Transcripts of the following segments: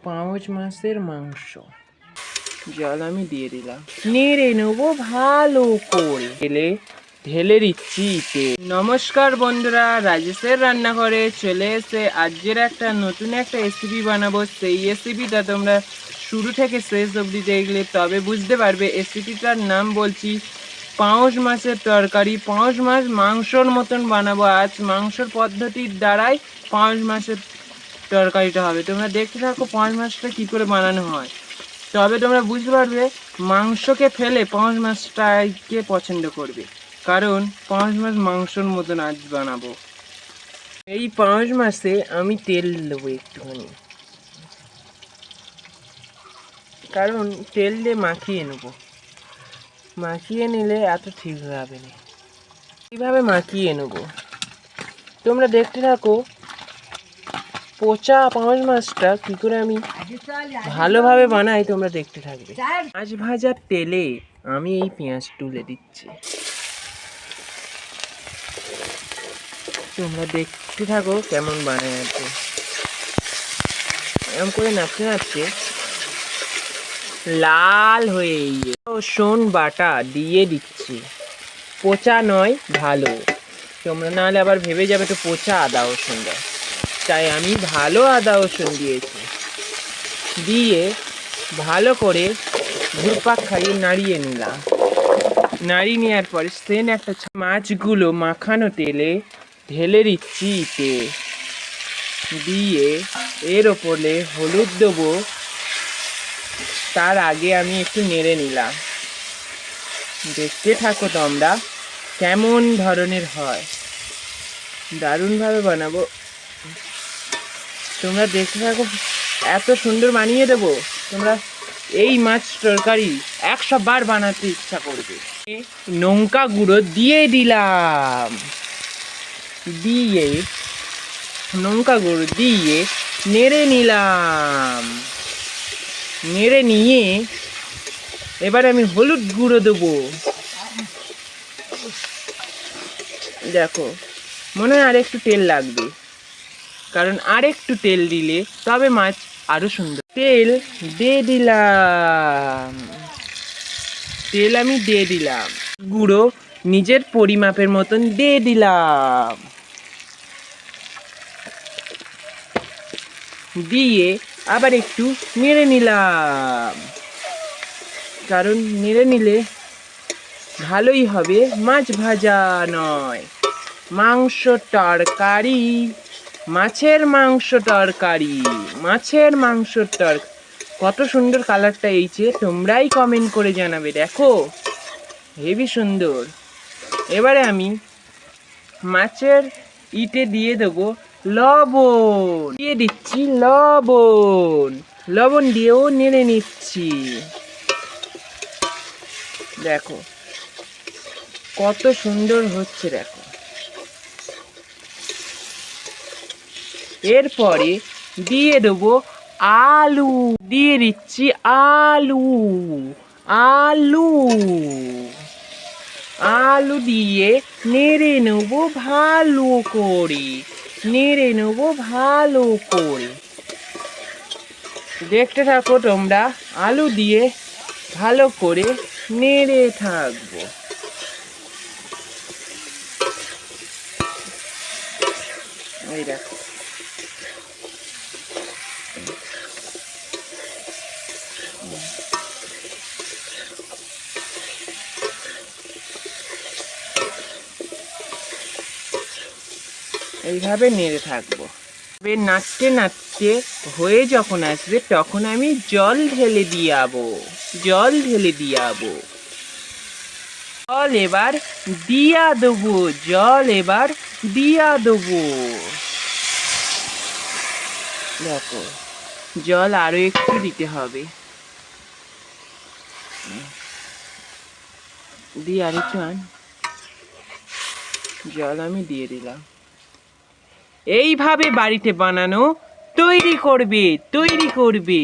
পাঁচ মাসের মাংস। জল আমি দিয়ে দিলাম, নেড়ে নেবো ভালো করে, ঢেলে দিচ্ছি তেল। নমস্কার বন্ধুরা, রাজেশের রান্নাঘরে চলে এসে আজকের একটা নতুন একটা রেসিপি বানাবো। সেই রেসিপিটা তোমরা শুরু থেকে শেষ অবধি দেখলে তবে বুঝতে পারবে। রেসিপিটার নাম বলছি পাঁচ মাছের তরকারি। পাঁচ মাছ মাংসর মতন বানাবো আজ। মাংসর পদ্ধতির দ্বারাই পাঁচ মাছের তরকারিটা হবে। তোমরা দেখতে থাকো পাঁচ মাছটা কী করে বানানো হয়, তবে তোমরা বুঝতে পারবে মাংসকে ফেলে পাঁচ মাছটাকে পছন্দ করবে, কারণ পাঁচ মাছ মাংসর মতন আজ বানাবো। এই পাঁচ মাসে আমি তেল দেবো একটুখানি, কারণ তেল দিয়ে মাখিয়ে নেবো। মাখিয়ে নিলে এত ঠিক হবে না, কীভাবে মাখিয়ে নেবো তোমরা দেখতে থাকো। পচা পাঁচ মাছটা কী করে আমি ভালোভাবে বানাই তোমরা দেখতে থাকবে। মাছ ভাজার তেলে আমি এই পেঁয়াজ তুলে দিচ্ছি, তোমরা দেখতে থাকো কেমন বানায় আছে। এরকম করে নাড়তে নাড়তে লাল হয়ে রসুন বাটা দিয়ে দিচ্ছি। পচা নয়, ভালো, তোমরা নাহলে আবার ভেবে যাবে তো পচা আদা রসুন দেয়, তাই আমি ভালো আদা রসুন দিয়েছি। দিয়ে ভালো করে ঘুরপাক খাইয়ে নাড়িয়ে নিলাম। নাড়িয়ে নেওয়ার পরে সেন একটা মাছগুলো মাখানো তেলে ঢেলে দিচ্ছি। দিয়ে এর ওপরে হলুদ দেবো, তার আগে আমি একটু নেড়ে নিলাম। দেখতে থাকো তোমরা কেমন ধরনের হয়, দারুণভাবে বানাবো। তোমরা দেখতে থাকো, এত সুন্দর বানিয়ে দেবো তোমরা এই মাছ তরকারি 100 বার বানাতে ইচ্ছা করবে। লঙ্কা গুঁড়ো দিয়ে দিলাম, দিয়ে লঙ্কা গুঁড়ো দিয়ে নেড়ে নিলাম। নেড়ে নিয়ে এবার আমি হলুদ গুঁড়ো দেবো। দেখো মনে হয় আর একটু তেল লাগবে, কারণ আর একটু তেল দিলে তবে মাছ আরো সুন্দর। তেল দিয়ে দিলাম, তেল আমি দিয়ে দিলাম, গুঁড়ো নিজের পরিমাপের মতন দিয়ে দিলাম। দিয়ে আবার একটু নেড়ে নিলাম, কারণ নেড়ে নিলে ভালোই হবে, মাছ ভাজা নয় মাংস তরকারি, মাছের মাংস তরকারি, মাছের মাংস তরকারি। কত সুন্দর কালারটা এইছে, তোমরাই কমেন্ট করে জানাবে। দেখো হেবি সুন্দর। এবারে আমি মাছের ইটে দিয়ে দেবো লবণ, দিয়ে দিচ্ছি লবণ। লবণ দিয়েও নেড়ে নিচ্ছি। দেখো কত সুন্দর হচ্ছে, দেখো। এরপরে দিয়ে দেবো আলু, দিয়ে দিচ্ছি আলু। আলু আলু দিয়ে নেড়ে নেবো ভালো করে, নেড়ে নেবো ভালো করে। দেখতে থাকো তোমরা, আলু দিয়ে ভালো করে নেড়ে থাকবো। এই দেখো এইভাবে নেড়ে থাকবো। নাড়তে নাড়তে হয়ে যখন আসবে তখন আমি জল ঢেলে দিয়াবো, জল ঢেলে দিয়াবো। জল এবার দিয়া দেবো, জল এবার দিয়া দেবো। দেখো জল আরো একটু দিতে হবে, দিয়ে আরেকটু জল আমি দিয়ে দিলাম। এইভাবে বাড়িতে বানানো তৈরি করবে, তৈরি করবে।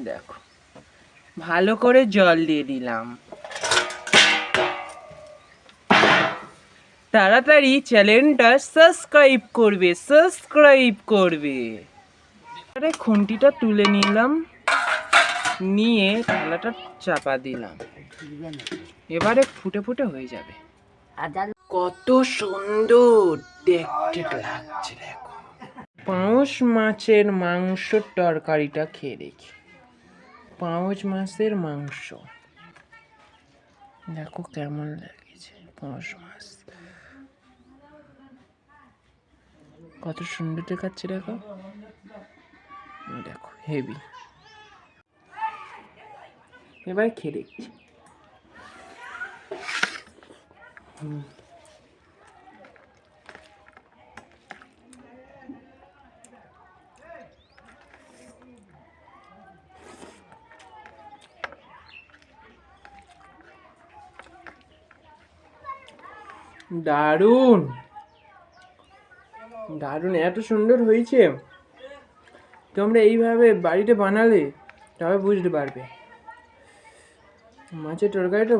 দেখো ভালো করে জল দিয়ে দিলাম, তাড়াতাড়ি চ্যানেলটা সাবস্ক্রাইব করবে। এবারে খুন্তিটা তুলে নিলাম, নিয়ে থালাটা চাপা দিলাম। এবারে ফুটে ফুটে হয়ে যাবে। কত সুন্দর দেখতে লাগছে দেখো। পাউস মাছের মাংসর তরকারিটা খেয়ে দেখি। পাউস মাছের মাংস দেখো কেমন লাগছে। পাউস মাছ কত সুন্দর দেখাচ্ছে দেখো, দেখো হেভি। এবার খেয়ে দেখছি। দারুণ দারুণ, এত সুন্দর হয়েছে। তোমরা এইভাবে বাড়িতে বানালে তবে বুঝতে পারবে। মাছের তরকারিটা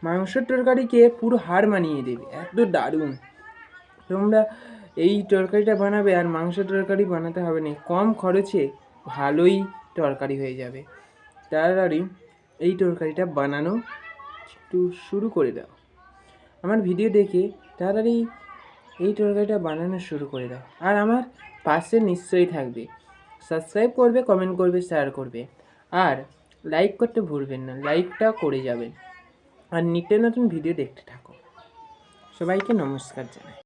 মাংসের তরকারিকে পুরো হার মানিয়ে দেবে, এত দারুণ। তোমরা এই তরকারিটা বানাবে আর মাংসের তরকারি বানাতে হবে না, কম খরচে ভালোই তরকারি হয়ে যাবে। তাড়াতাড়ি এই তরকারিটা বানানো একটু শুরু করে দাও। আমার ভিডিও দেখে তাড়াতাড়ি এই তরকারিটা বানানো শুরু করে দাও। আর আমার পাশে নিশ্চয়ই থাকবে, সাবস্ক্রাইব করবে, কমেন্ট করবে, শেয়ার করবে, আর লাইক করতে ভুলবেন না, লাইকটা করে যাবেন। আর নিত্য নতুন ভিডিও দেখতে থাকো। সবাইকে নমস্কার জানাই।